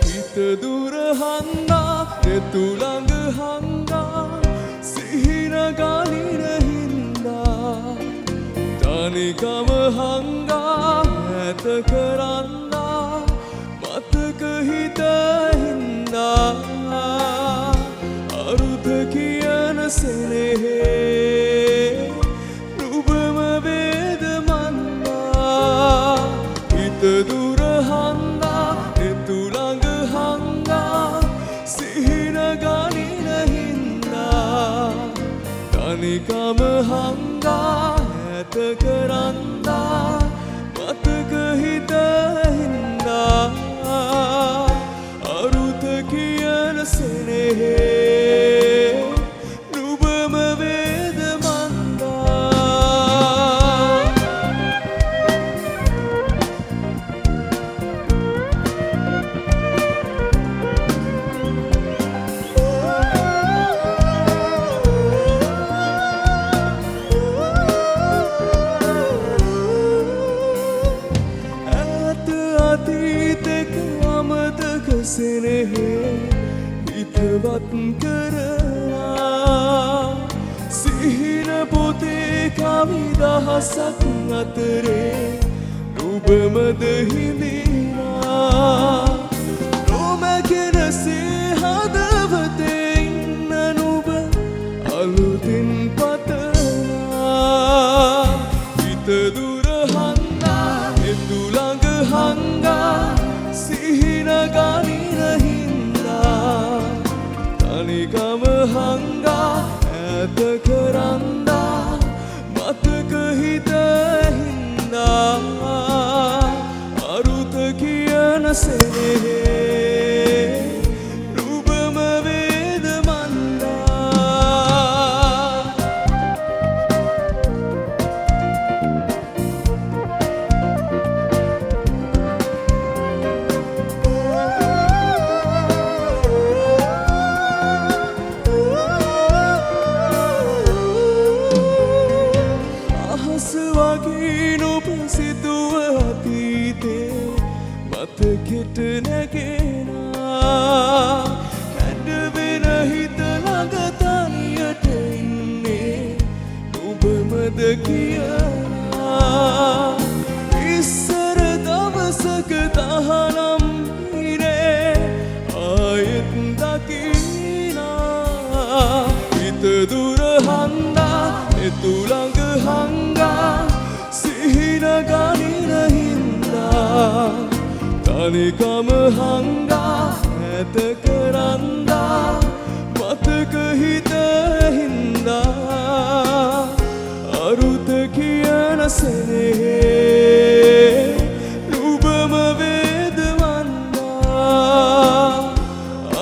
හිත දුර හංගා එතුළඟ හංගා සිහින ගලින හින්දා තනිකම හංගා ඇත කරන්නා මතක හිත හින්දා අරුත කියන සෙනෙහේ නුඹම වේද මන්දා හිත දුර හංගා එතුළඟ හංගා සිහින ගලින හින්දා තනිකම හංගා ඇත කරන්නා මතක හිත හින්දා අරුත කියන සෙනෙහේ නුඹම වේද මන්දා අතීතක අමතක සෙනෙහේ හිතවත් කරලා සිහින පොතේ කවි දහසක් අතරේ නුඹමද හිඳිනා නොමැකෙනසේ හදවතේ ඉන්න නුඹ අලුතින් පතනා හිත දුර හංගා එතුළඟ හංගා සිහින ගලින හින්දා තනිකම හංගා ඇත කරන්නා මතක හිත හින්දා අරුත කියන සෙනෙහේ නුඹම වේද මන්දා වගේ නුඹ සිතුව අතීතේ මතකෙට නැගෙනා හැඩවෙන හිත ළඟ තනියට ඉන්නේ නුඹමද කියනා ඉස්සර දවසක තහනම් ඉරේ ආයෙත් දකිනා හිත දුර හංගා එතුළඟ හංගා සිහින ගලින හින්දා තනිකම හංගා ඇත කරන්නා මතක හිත හින්දා අරුත කියන සෙනෙහේ නුඹම වේද මන්දා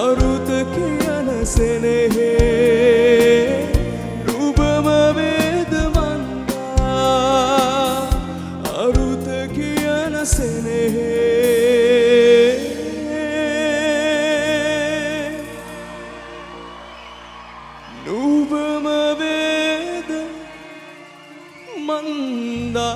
අරුත කියන සෙනෙහේ නුඹම වේද මන්දා අරුත කියන සෙනෙහේ නුඹම වේද මන්දා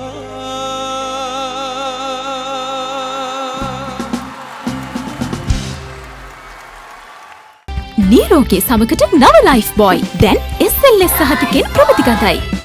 නීරෝගේ සමකට නව ලයිෆ් බොයි දැන් SLS සහතිකෙන් ප්‍රමිතිගතයි.